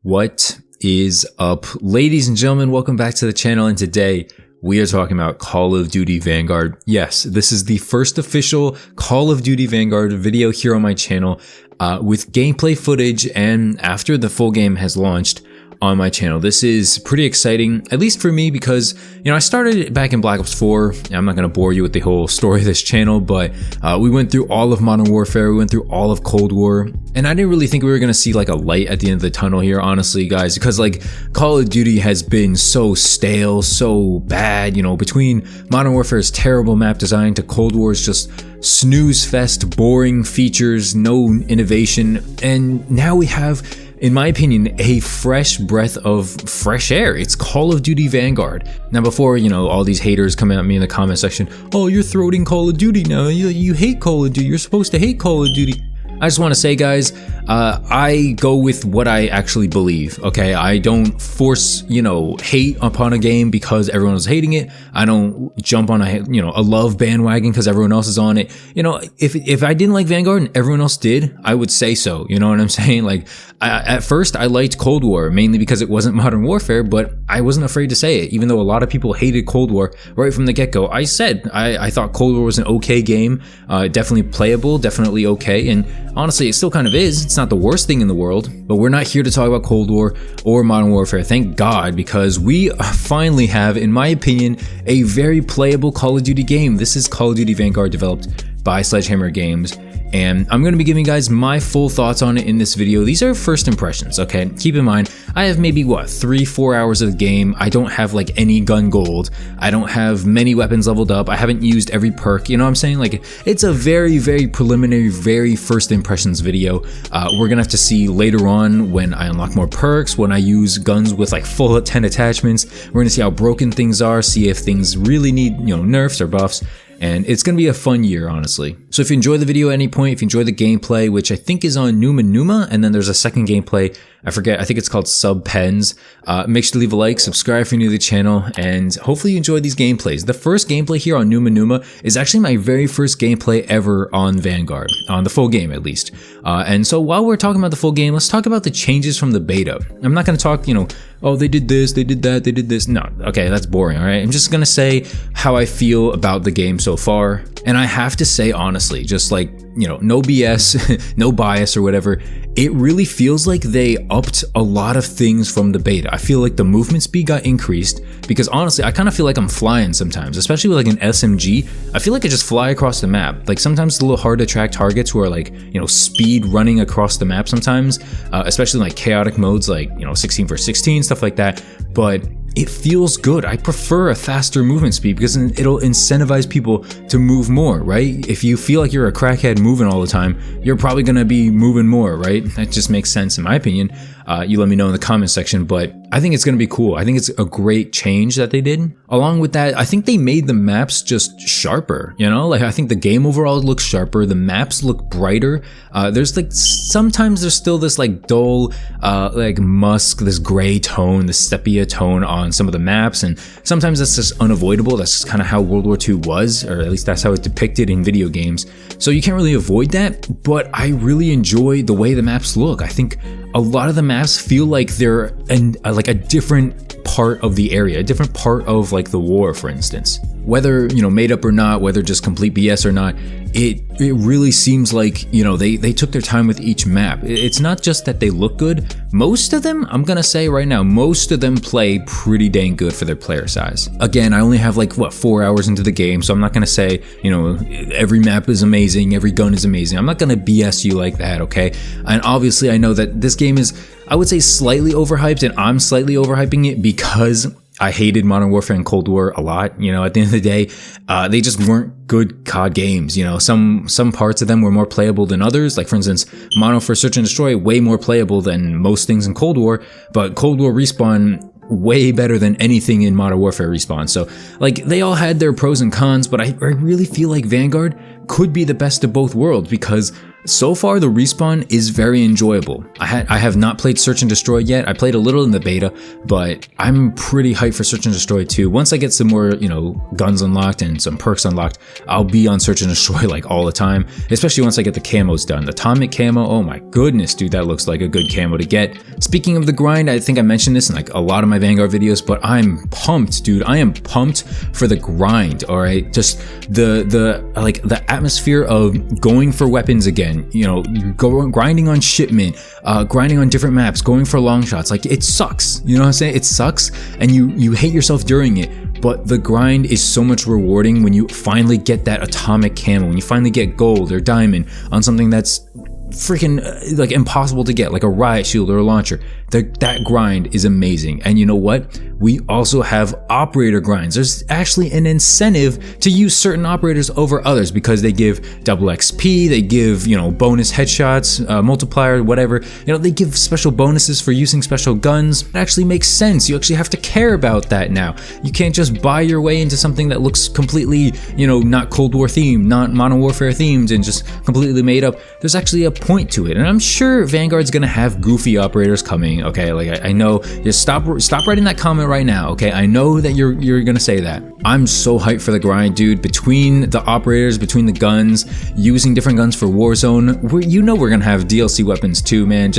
What is up, ladies and gentlemen? Welcome back to the channel, and today we are talking about Call of Duty Vanguard. Yes, this is the first official Call of Duty Vanguard video here on my channel with gameplay footage, and after the full game has launched on my channel. This is pretty exciting, at least for me, because, you know, I started it back in Black Ops 4. I'm not going to bore you with the whole story of this channel, but we went through all of Modern Warfare, we went through all of Cold War, and I didn't really think we were going to see like a light at the end of the tunnel here, honestly, guys, because like Call of Duty has been so stale, so bad, you know, between Modern Warfare's terrible map design to Cold War's just snooze fest, boring features, no innovation, and now we have, in my opinion, a fresh breath of fresh air. It's Call of Duty Vanguard. Now, before, you know, all these haters come at me in the comment section, oh, you're throating Call of Duty now, you hate Call of Duty, you're supposed to hate Call of Duty. I just want to say, guys, I go with what I actually believe, okay? I don't force, you know, hate upon a game because everyone is hating it. I don't jump on a love bandwagon because everyone else is on it. You know, if I didn't like Vanguard and everyone else did, I would say so. You know what I'm saying? Like, at first, I liked Cold War, mainly because it wasn't Modern Warfare, but I wasn't afraid to say it. Even though a lot of people hated Cold War right from the get-go, I said I thought Cold War was an okay game, definitely playable, definitely okay, and honestly, it still kind of is. It's not the worst thing in the world, but we're not here to talk about Cold War or Modern Warfare, thank God, because we finally have, in my opinion, a very playable Call of Duty game. This is Call of Duty Vanguard, developed by Sledgehammer Games, and I'm going to be giving you guys my full thoughts on it in this video. These are first impressions, okay? Keep in mind, I have maybe, what, 3-4 hours of the game. I don't have, like, any gun gold. I don't have many weapons leveled up. I haven't used every perk, you know what I'm saying? Like, it's a very, very preliminary, very first impressions video. We're gonna have to see later on when I unlock more perks, when I use guns with, like, full 10 attachments. We're gonna see how broken things are, see if things really need, you know, nerfs or buffs. And it's going to be a fun year, honestly. So if you enjoy the video at any point, if you enjoy the gameplay, which I think is on Numa, and then there's a second gameplay, I forget, I think it's called Sub Pens, make sure to leave a like, subscribe if you're new to the channel, and hopefully you enjoy these gameplays. The first gameplay here on Numa is actually my very first gameplay ever on Vanguard, on the full game at least. And so while we're talking about the full game, let's talk about the changes from the beta. I'm not going to talk, you know, oh, they did this, they did that, they did this. No, okay, that's boring, all right? I'm just going to say how I feel about the game so far. And I have to say, honestly, just like, you know, no BS, no bias or whatever, it really feels like they upped a lot of things from the beta. I feel like the movement speed got increased because honestly, I kind of feel like I'm flying sometimes, especially with like an SMG. I feel like I just fly across the map. Like sometimes it's a little hard to track targets who are like, you know, speed running across the map sometimes, especially in like chaotic modes like, you know, 16 versus 16, stuff like that. But it feels good. I prefer a faster movement speed because it'll incentivize people to move more, right? If you feel like you're a crackhead moving all the time, you're probably gonna be moving more, right? That just makes sense in my opinion. You let me know in the comment section, but I think it's gonna be cool. I think it's a great change that they did. Along with that, I think they made the maps just sharper, you know? Like I think the game overall looks sharper, the maps look brighter. There's like, sometimes there's still this like dull, like musk, this gray tone, this sepia tone on some of the maps, and sometimes that's just unavoidable. That's just kind of how World War II was, or at least that's how it's depicted in video games. So you can't really avoid that, but I really enjoy the way the maps look. I think a lot of the maps feel like they're like a different part of the area, a different part of like the war, for instance. Whether, you know, made up or not, whether just complete BS or not, it really seems like, you know, they took their time with each map. It's not just that they look good. Most of them, I'm gonna say right now, most of them play pretty dang good for their player size. Again, I only have like, what, 4 hours into the game, so I'm not gonna say, you know, every map is amazing, every gun is amazing. I'm not gonna BS you like that, okay? And obviously I know that this game is, I would say, slightly overhyped, and I'm slightly overhyping it because I hated Modern Warfare and Cold War a lot. You know, at the end of the day, they just weren't good COD games. You know, some parts of them were more playable than others. Like for instance, Modern Warfare Search and Destroy, way more playable than most things in Cold War, but Cold War Respawn, way better than anything in Modern Warfare Respawn. So like they all had their pros and cons, but I really feel like Vanguard could be the best of both worlds because So far, the respawn is very enjoyable. I have not played Search and Destroy yet. I played a little in the beta, but I'm pretty hyped for Search and Destroy too. Once I get some more, guns unlocked and some perks unlocked, I'll be on Search and Destroy like all the time, especially once I get the camos done. The Atomic camo, oh my goodness, dude, that looks like a good camo to get. Speaking of the grind, I think I mentioned this in like a lot of my Vanguard videos, but I'm pumped, dude. I am pumped for the grind, all right? Just the atmosphere of going for weapons again. Grinding on shipment, grinding on different maps, going for long shots. Like, it sucks. You know what I'm saying? It sucks, and you hate yourself during it. But the grind is so much rewarding when you finally get that atomic camo, when you finally get gold or diamond on something that's freaking like impossible to get, like a riot shield or a launcher. That grind is amazing. And you know what? We also have operator grinds. There's actually an incentive to use certain operators over others because they give double XP, they give, bonus headshots, multiplier, whatever. They give special bonuses for using special guns. It actually makes sense. You actually have to care about that now. You can't just buy your way into something that looks completely, not Cold War themed, not Modern Warfare themed, and just completely made up. There's actually a point to it. And I'm sure Vanguard's gonna have goofy operators coming, okay? Like, I know, just stop writing that comment right now, okay? I know that you're gonna say that. I'm so hyped for the grind, dude. Between the operators, between the guns, using different guns for Warzone, we're gonna have DLC weapons too, man.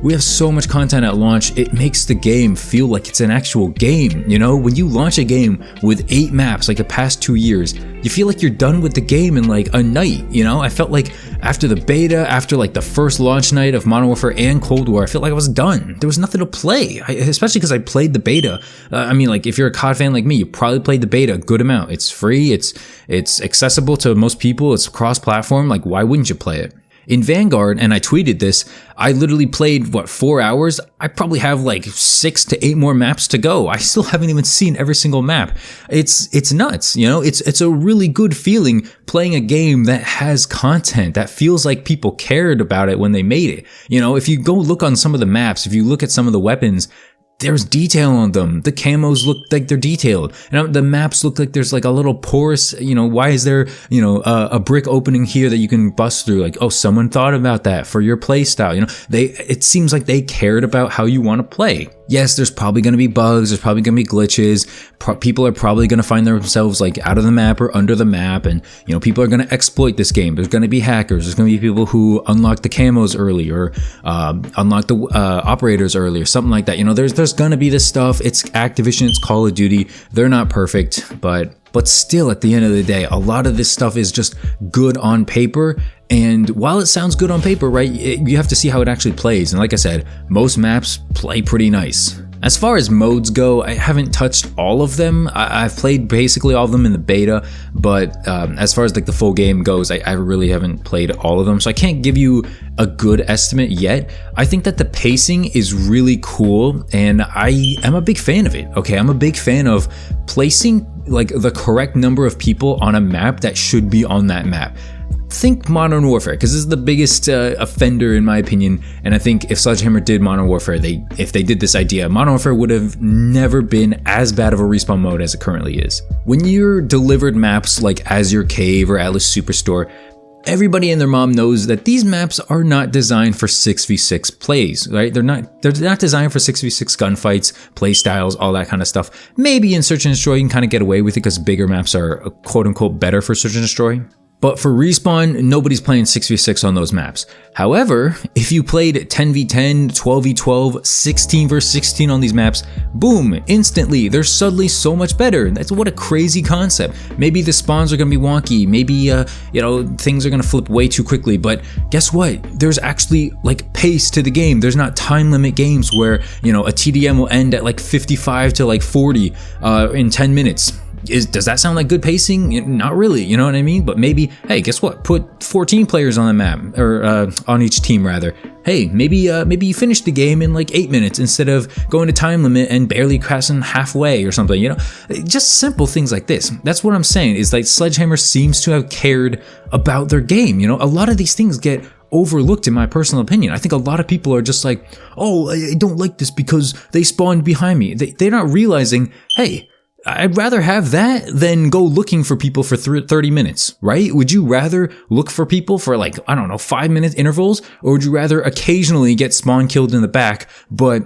We have so much content at launch, it makes the game feel like it's an actual game, When you launch a game with 8 maps, like the past 2 years, you feel like you're done with the game in like a night, I felt like after the beta, after like the first launch night of Modern Warfare and Cold War, I felt like I was done. There was nothing to play, especially because I played the beta. If you're a COD fan like me, you probably played the beta a good amount. It's free, it's accessible to most people, it's cross-platform. Like, why wouldn't you play it? In Vanguard, and I tweeted this, I literally played, 4 hours? I probably have like 6 to 8 more maps to go. I still haven't even seen every single map. It's nuts, It's a really good feeling playing a game that has content, that feels like people cared about it when they made it. If you go look on some of the maps, if you look at some of the weapons, there's detail on them. The camos look like they're detailed. The maps look like there's like a little porous, why is there, a brick opening here that you can bust through? Like, oh, someone thought about that for your play style. It seems like they cared about how you want to play. Yes, there's probably going to be bugs. There's probably going to be glitches. People are probably going to find themselves like out of the map or under the map. And, people are going to exploit this game. There's going to be hackers. There's going to be people who unlock the camos early or unlock the operators early or something like that. There's going to be this stuff. It's Activision. It's Call of Duty. They're not perfect, but still, at the end of the day, a lot of this stuff is just good on paper. And while it sounds good on paper, right, you have to see how it actually plays. And like I said, most maps play pretty nice. As far as modes go, I haven't touched all of them. I've played basically all of them in the beta, but as far as like the full game goes, I really haven't played all of them. So I can't give you a good estimate yet. I think that the pacing is really cool, and I am a big fan of it. Okay, I'm a big fan of placing like the correct number of people on a map that should be on that map. Think Modern Warfare, because this is the biggest offender in my opinion, and I think if Sledgehammer did Modern Warfare, if they did this idea, Modern Warfare would have never been as bad of a respawn mode as it currently is. When you're delivered maps like Azure Cave or Atlas Superstore, everybody and their mom knows that these maps are not designed for 6v6 plays, right? They're not designed for 6v6 gunfights, play styles, all that kind of stuff. Maybe in Search and Destroy you can kind of get away with it because bigger maps are quote unquote better for Search and Destroy. But for Respawn, nobody's playing 6v6 on those maps. However, if you played 10v10, 12v12, 16 vs 16 on these maps, boom, instantly, they're suddenly so much better. That's what a crazy concept. Maybe the spawns are gonna be wonky, maybe, things are gonna flip way too quickly, but guess what? There's actually, like, pace to the game. There's not time limit games where, a TDM will end at, like, 55 to, like, 40 in 10 minutes. Does that sound like good pacing? Not really, you know what I mean? But maybe, hey, guess what? Put 14 players on the map, or on each team rather. Hey, maybe you finish the game in like 8 minutes instead of going to time limit and barely crossing halfway or something, Just simple things like this. That's what I'm saying, is like Sledgehammer seems to have cared about their game, A lot of these things get overlooked in my personal opinion. I think a lot of people are just like, oh, I don't like this because they spawned behind me. They're not realizing, hey, I'd rather have that than go looking for people for 30 minutes, right? Would you rather look for people for like, I don't know, 5-minute intervals? Or would you rather occasionally get spawn killed in the back, but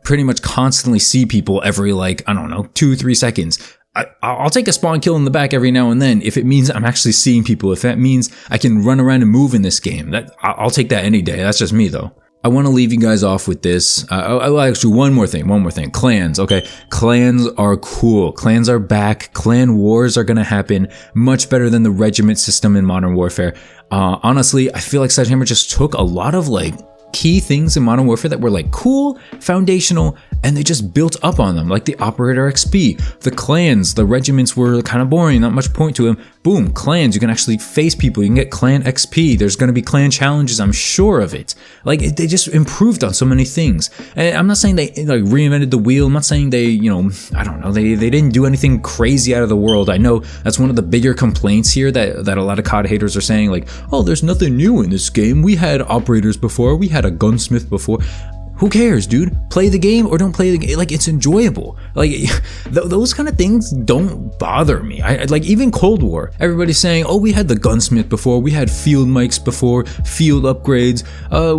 pretty much constantly see people every like, I don't know, 2-3 seconds? I'll take a spawn kill in the back every now and then if it means I'm actually seeing people. If that means I can run around and move in this game, I'll take that any day. That's just me though. I want to leave you guys off with this. Actually, one more thing. Clans, okay? Clans are cool. Clans are back. Clan wars are going to happen much better than the regiment system in Modern Warfare. Honestly, I feel like Sledgehammer just took a lot of like key things in Modern Warfare that were like cool, foundational, and they just built up on them, like the Operator XP, the clans, the regiments were kind of boring, not much point to them. Boom, clans, you can actually face people, you can get clan XP, there's going to be clan challenges, I'm sure of it. Like, they just improved on so many things. And I'm not saying they like reinvented the wheel, I'm not saying they, you know, I don't know, they didn't do anything crazy out of the world. I know that's one of the bigger complaints here that a lot of COD haters are saying, like, oh, there's nothing new in this game, we had operators before, we had a gunsmith before. Who cares, dude? Play the game or don't play the game. Like, it's enjoyable. Like, those kind of things don't bother me. Like, even Cold War, everybody's saying, oh, we had the gunsmith before, we had field mics before, field upgrades,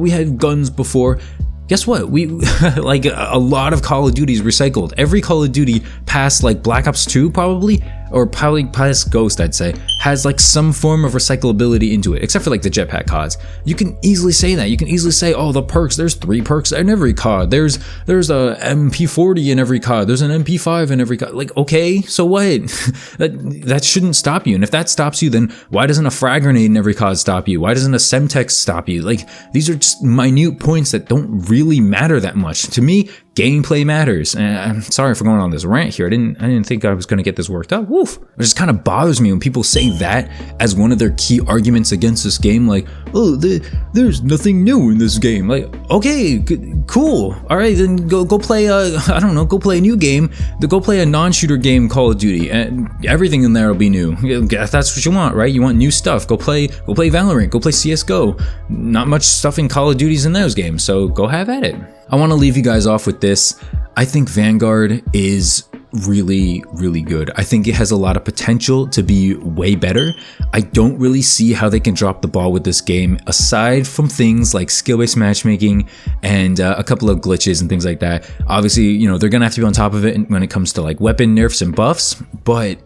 we had guns before. Guess what? We like a lot of Call of Duty is recycled. Every Call of Duty past like Black Ops 2 probably, or probably past Ghost, I'd say, has like some form of recyclability into it, except for like the jetpack CODs. You can easily say that. You can easily say, oh, the perks, there's 3 perks in every COD. There's a MP40 in every COD. There's an MP5 in every COD. Like, okay, so what? that shouldn't stop you. And if that stops you, then why doesn't a frag grenade in every COD stop you? Why doesn't a Semtex stop you? Like, these are just minute points that don't really matter that much. To me, gameplay matters. And I'm sorry for going on this rant here. I didn't think I was going to get this worked out. Woof. It just kind of bothers me when people say that as one of their key arguments against this game. Like, oh, there's nothing new in this game. Like, okay, cool. All right, then go play I don't know, go play a new game. Go play a non-shooter game, Call of Duty, and everything in there will be new. If that's what you want, right? You want new stuff. Go play Valorant. Go play CS:GO. Not much stuff in Call of Duty's in those games, so go have at it. I want to leave you guys off with this. I think Vanguard is really, really good. I think it has a lot of potential to be way better. I don't really see how they can drop the ball with this game, aside from things like skill-based matchmaking and a couple of glitches and things like that. Obviously, you know, they're gonna have to be on top of it when it comes to like weapon nerfs and buffs, but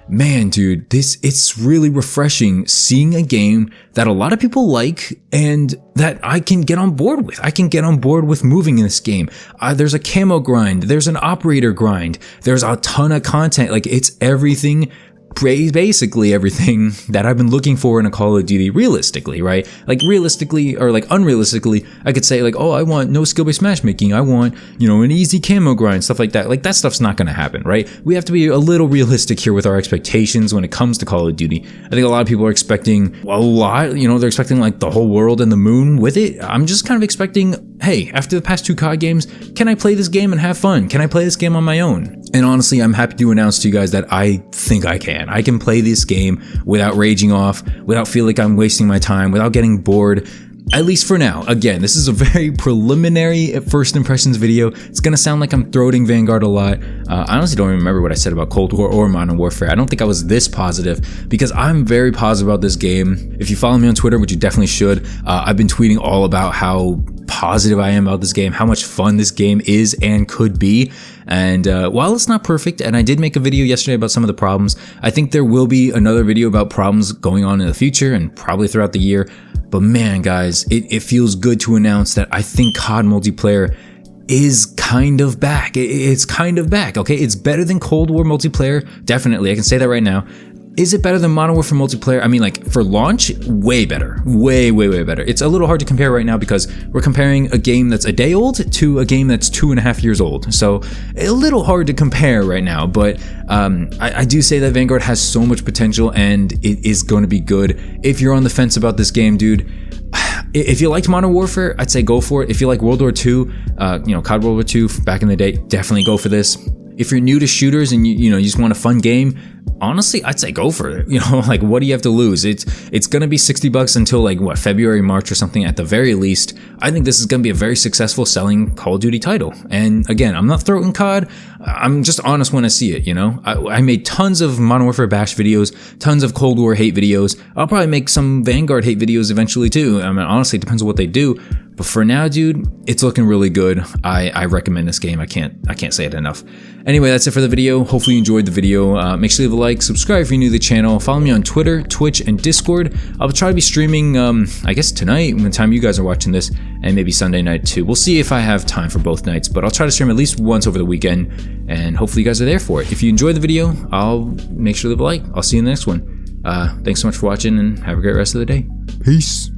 man, dude, it's really refreshing seeing a game that a lot of people like and that I can get on board with. I can get on board with moving in this game. There's a camo grind. There's an operator grind. There's a ton of content. Like, it's everything, basically everything that I've been looking for in a Call of Duty realistically, right? Like, realistically or like unrealistically, I could say like, oh, I want no skill-based matchmaking. I want, you know, an easy camo grind, stuff like that. Like, that stuff's not going to happen, right? We have to be a little realistic here with our expectations when it comes to Call of Duty. I think a lot of people are expecting a lot, you know, they're expecting like the whole world and the moon with it. I'm just kind of expecting, hey, after the past 2 COD games, can I play this game and have fun? Can I play this game on my own? And honestly, I'm happy to announce to you guys that I think I can. I can play this game without raging off, without feeling like I'm wasting my time, without getting bored. At least for now. Again, this is a very preliminary first impressions video. It's gonna sound like I'm throating Vanguard a lot. I honestly don't even remember what I said about Cold War or Modern Warfare. I don't think I was this positive, because I'm very positive about this game. If you follow me on Twitter, which you definitely should, I've been tweeting all about how positive I am about this game, how much fun this game is and could be. And while it's not perfect, and I did make a video yesterday about some of the problems, I think there will be another video about problems going on in the future and probably throughout the year. But man, guys, it feels good to announce that I think COD multiplayer is kind of back. It's kind of back, okay? It's better than Cold War multiplayer, definitely. I can say that right now. Is it better than Modern Warfare multiplayer? I mean, like, for launch, way better. Way, way, way better. It's a little hard to compare right now because we're comparing a game that's a day old to a game that's 2.5 years old. So, a little hard to compare right now, but I do say that Vanguard has so much potential and it is going to be good. If you're on the fence about this game, dude, if you liked Modern Warfare, I'd say go for it. If you like World War II, you know, COD World War II back in the day, definitely go for this. If you're new to shooters and you just want a fun game, honestly, I'd say go for it. Like, what do you have to lose? It's gonna be $60 until like what, February, March or something at the very least. I think this is gonna be a very successful selling Call of Duty title. And again, I'm not throwing COD. I'm just honest when I see it. I made tons of Modern Warfare Bash videos, tons of Cold War hate videos. I'll probably make some Vanguard hate videos eventually too. I mean, honestly, it depends on what they do. But for now, dude, it's looking really good. I recommend this game. I can't say it enough. Anyway, that's it for the video. Hopefully you enjoyed the video. Make sure you leave a like, subscribe if you're new to the channel. Follow me on Twitter, Twitch, and Discord. I'll try to be streaming, I guess tonight, when the time you guys are watching this, and maybe Sunday night too. We'll see if I have time for both nights, but I'll try to stream at least once over the weekend, and hopefully you guys are there for it. If you enjoyed the video, I'll make sure to leave a like. I'll see you in the next one. Thanks so much for watching, and have a great rest of the day. Peace.